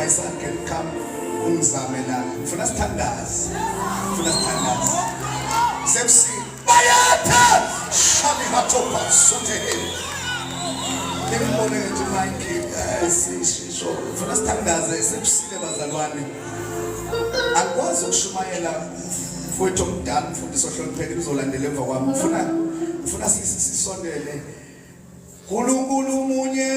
My son can come ungizamela ngifuna sithandaze sepsi bayatha shami hathopa sothele ngibone nje Mike sisho ngifuna sithandaze sepsile bazalwane akwazi ukushumayela mfowethu omdala mfundisi ohlonipheke uzolandela emva kwami ngifuna sisondele uNkulunkulu munye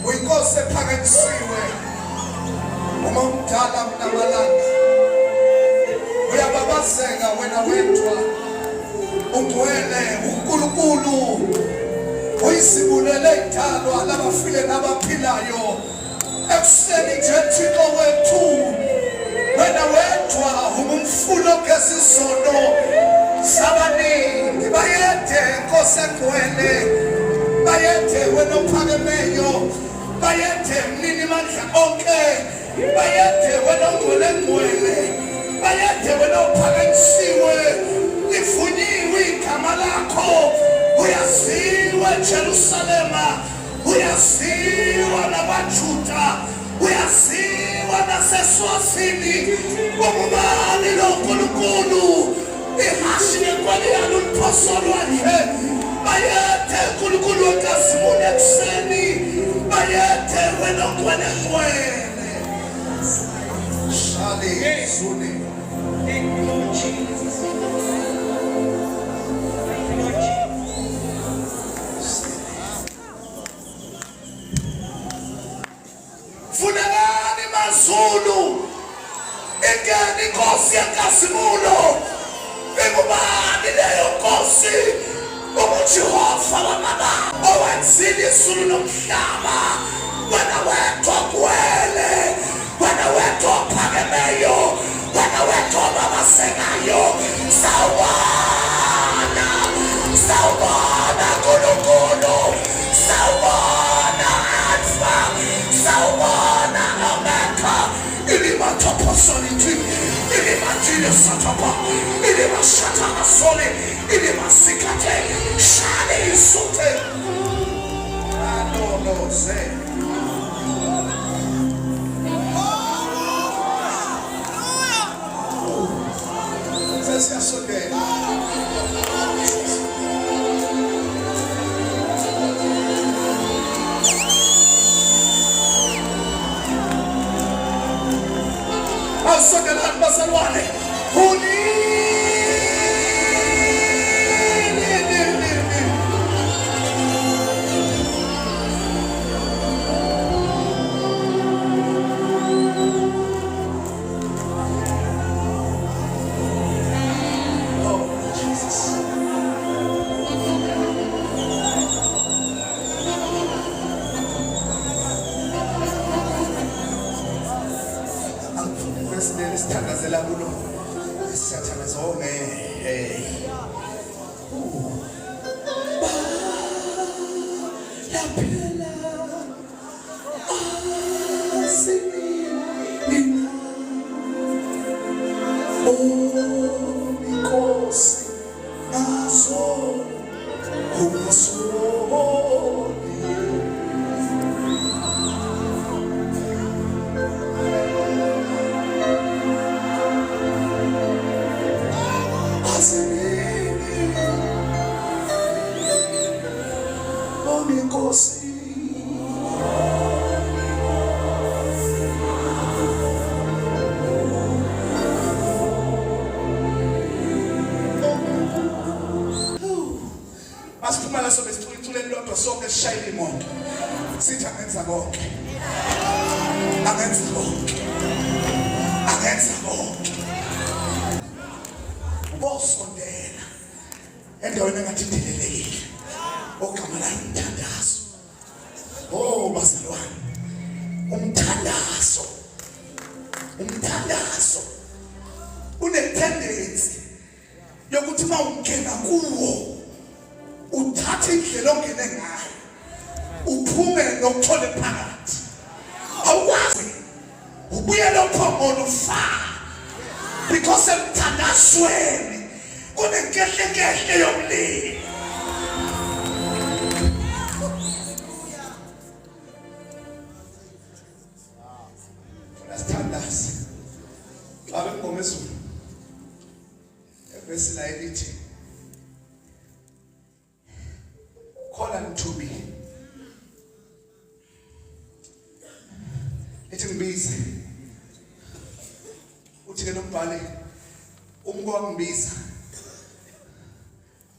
Uyinkosi ephakanyisiwe. Uma umdala mnamalanga uyababazeka wena wedwa. Ungcwele uNkulunkulu uyisibulele idalwa labafile nabaphilayo. Ekuseni nje Thixo wethu wena wedwa umumfulo ngesizono sabaningi bayede Nkosi engcwele bayede wena ophakemeyo bayede mnini mandla onke bayede wena ongcwele bayede wena ophakanyisiwe livunyiwe igama lakho uyaziwa eJerusalema uyaziwa nabaJuda uyaziwa naseswazini ngobani lo Nkulunkulu ihashi nenkwali yalo liphosolo nje bayethe Nkulunkulu wenkazimulo ekuseni bayethe wena ongcwele shali zuni. Thank you, Lord Jesus. Thank you, Lord Jesus. Funelani mazulu ingeni Nkosi yenkazimulo ingubani leyo Nkosi uJehova wamababa owenzile izulu nomhlaba wena wedwa ongcwele wena wedwa ophakemeyo wena wedwa obabazekayo sawubona Nkulunkulu sawubona Alpha sawubona Omega ilimathoposoliti ilimatile satapa ilimashatakasole ilimasikate shale isute anoloze. Siyasondela awusondelani bazalwane sithandazela kulo siyathandaza yaphela asinina Nkosi nazo ungasoni Nkosi asiphumala sobe sicule lodwa sonke sishayile imoto sithi angenza konke bosondela endaweni engathi idelelekile ogama layo umthandazo. Oh bazalwane umthandazo une-tendency yokuthi uma ungena kuwo uthathe indlela ongene ngayo uphume nokuthole phakathi awukwazi ubuyele uphongolo ufaka because emthandazweni kunenkehle yomlilo. Sithandaze xa bengoma ezulu evesi la elithi call unto me lithi ngibize uthi ke lombhali umko wangibiza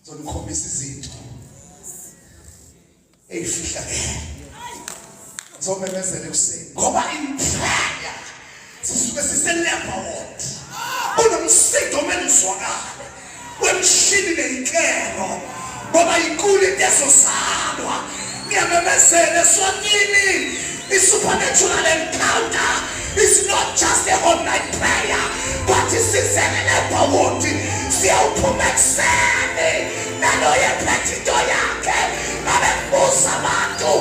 zomkhombisa izinto ezifihlakele zomemezela ekuseni ngoba imphaya sisuke siselapha wona unomsindo menuzwakala wemshini neyinkero ngoba inkulu into salwa ngiyamemezela Eswatini i-supernatural encounter is not just a whole night prayer but isiselapha wona siyawuphuma ekuseni naloyo ephethe into yakhe babebuza abantu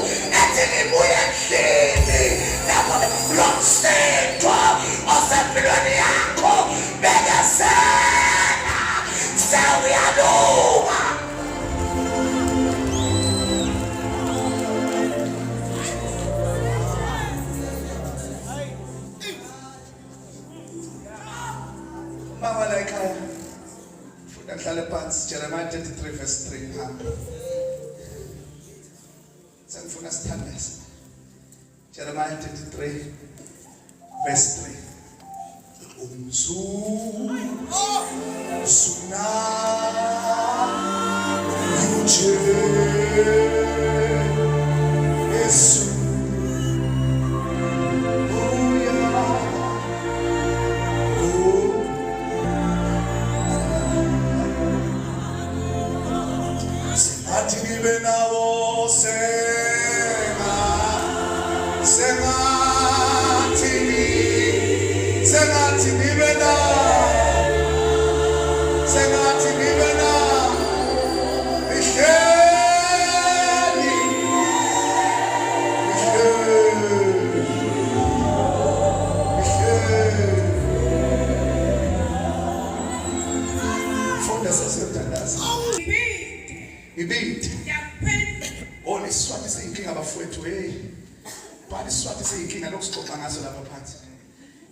ethi ngibuye endlini lapho lo msindo osempilweni yakho bekezela sewuyalunga. Mama la ekhaya funda ngihlale phansi Jeremiah 33 verse 3 ngihamba sengifuna sithandaze Jeremiah 33 verse 3 Suna Yuche Yesu Iswati seyinkinga bafowethu bani Iswati seyinkinga lokusixoxa ngaso lapha phansi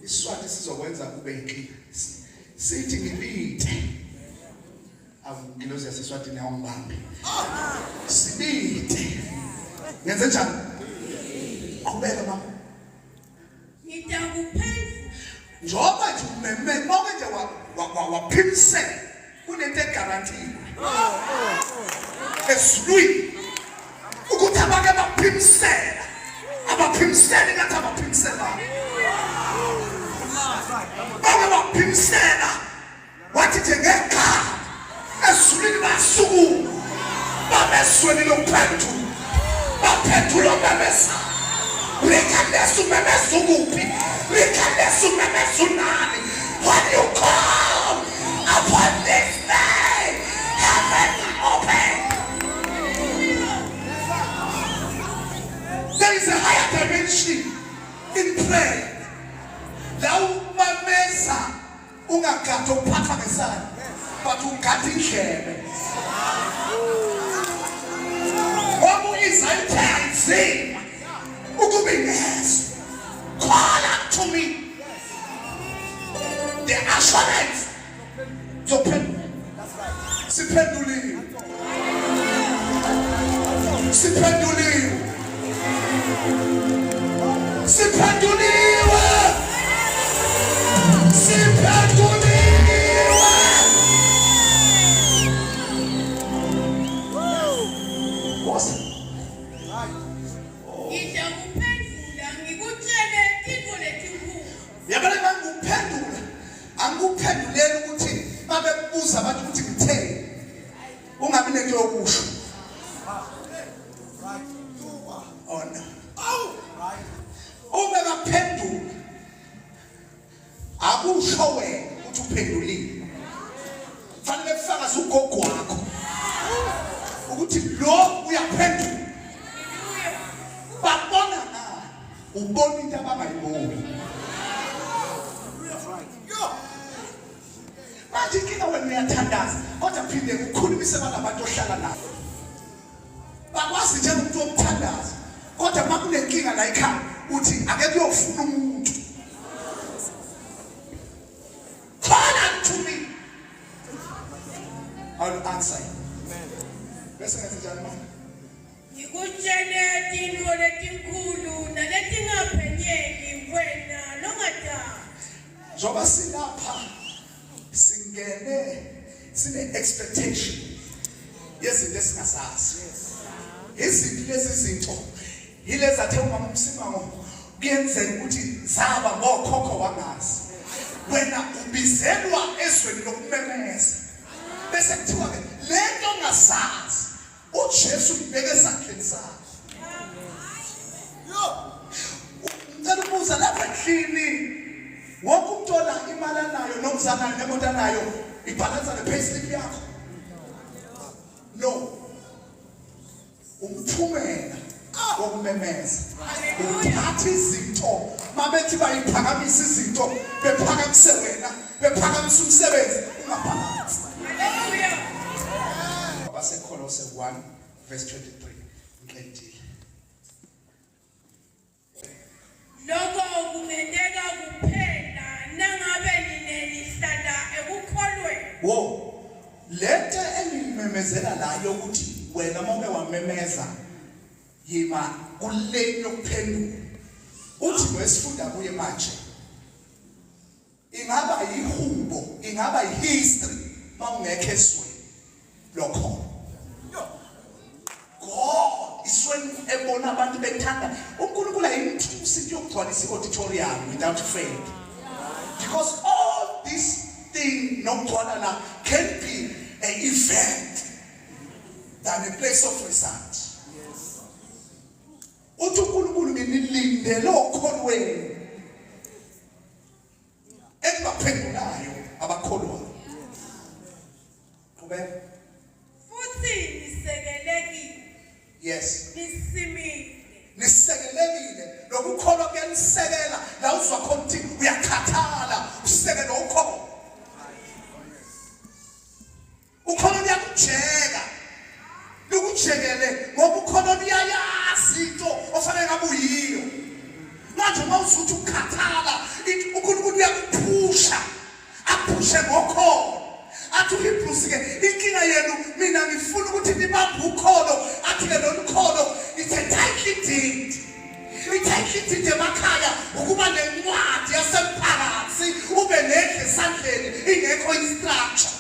Iswati sizokwenza kube inkinga sithi ngibide ngilozi yaseSwatini awungibambi sibide ngenze njani qhubeka mama ngidakuphendula njoba nje umeme bonke nje waphimisela kunento egarantiwe esizulwini ukuthi abake abaphimisela ngathi abaphimisela abaphimisela wathi nje ngegama esizulwini basukuma babesweni lophendula baphendula bemesa rekalesu memesu kuphi rekalesu memesu nani when you come upon this day heaven open. There is a higher dimension in prayer. La umamesa ungagada uphatha ngesandla but ungada indlebe. Wabuyiza ithenzima ukuba ingezwe. Call unto me. The assurance to pray. Siphenduliwe. Siphenduliwe. Siphenduliwe. Siphenduliwe. What's it? ngidakuphendula ngikutshele intfo letinkulu Yabona ngikuphendula angikuphenduleli ukuthi babebuza abantu ukuthi ngitheni ungabi nento yokusho ona uma baphendula akusho wena ukuthi uphendulile fanele kufakaze ugogo wakho ukuthi lo uyaphendula babona na ubona into abangayiboni manje inkinga wena uyathandaza kodwa phinde ukhulumise abantu ohlala nabo bakwazi nje umuntu omthandaza kodwa makunenkinga la ekhaya uthi ake kuyofuna umuntu call unto me I'll answer you bese ngathi njani mama ngikutshele intfo letinkulu naletingaphenyeki wena longadala njoba silapha singene sine expectation yezinto esingazazi. Iziphi lezi zinto yilezi athe umama uMsimango kuyenzeka ukuthi zaba ngokhokho wangazi. Wena ubizelwa ezweni lokumemeza bese kuthiwa ke lento ongazazi uJesu ubeke esandleni sakhe. Ngicela ukubuza lapha endlini wonke umuntu ola imali anayo nomzana nemoto anayo ibhalansa nepayslip yakho? No. Umphumela wokumemeza uthatha izinto mabethi bayiphakamisa izinto bephakamise wena bephakamise umsebenzi ungaphakamisi. Hallelujah. AbaseKolose 1 verse 23 ngiqedile. Lokho kungendeka kuphela nangabe ninelihlala ekukholweni. Wo lento engimemezela la yokuthi wena moke wamemeza yima kuleni yokuphendula uthi wesifunda kuye manje ingaba yihubo ingaba yihistory mawungekho esweni lokho God isweni ebona abantu bethanda uNkulunkulu ayimthusi into yokugcwalisa i-auditorium without faith, because all this thing nokugcwala la can be an event than a place of result. Uthi uNkulunkulu nginilindele okholweni ekubaphendulayo abakholwayo. Qhubeka. Futhi nisekelekile. Yes. Nisimile. Nisekelekile lokukholwa kuyanisekela la uzwa khona ukuthi uyakhathala usekele ukholo. Ukholo liyakujeka likujekele ngoba ukholo liyayazi into ofanele ngabe uyiyo. Manje uma uzuthi ukukhathala uNkulunkulu uyakuphusha aphushe ngokholo. Athi uHebrews ke inkinga yenu mina ngifuna ukuthi nibambe ukholo athi ke lolu kholo it's a tightly deed. Tightly deed emakhaya ukuba nencwadi yasemphakathi ube nedle esandleni ingekho instruction.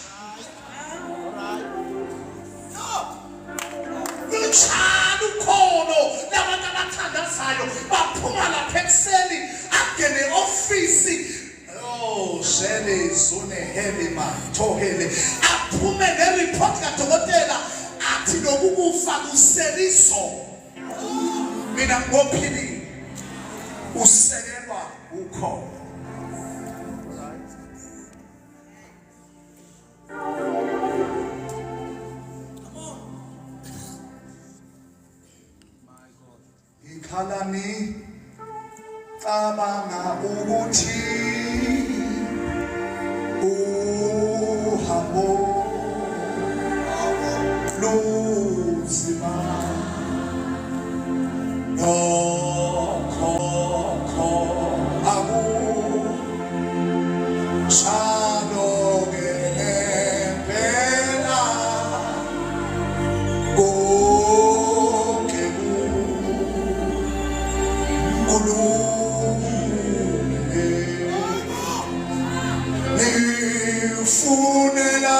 Luchana ukholo labantu abathandazayo baphuma lapha ekuseni angene ofisi. Oh, shele zone heavy man tohele aphume nereport kadokotela athi lokukufa kuseliso. Mina ngophili usekelwa ukholo. Ikhalami cabanga ukuthi uhambo lunzima nokho akushalo ngempela konke nifunela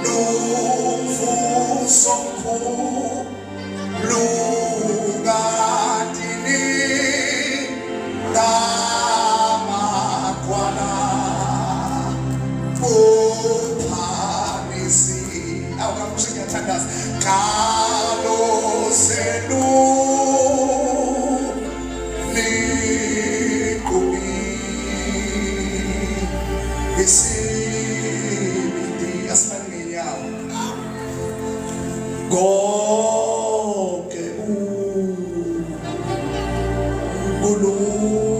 nomvuso mkhulu kadini ngamakhwala uphamisi awukakusho ngiyathandaza kalo senu isibindi asibangeni yawo konke ulungile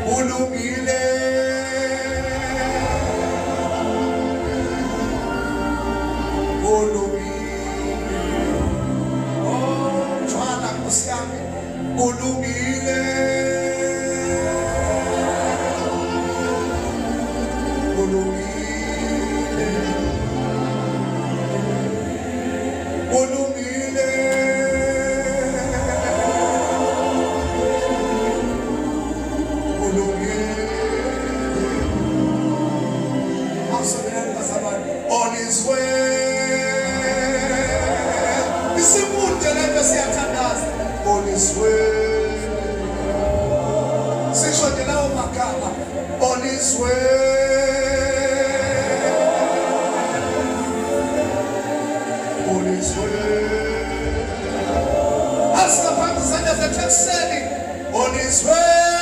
kulungile on his way. On his way. As the Bible said, on his way.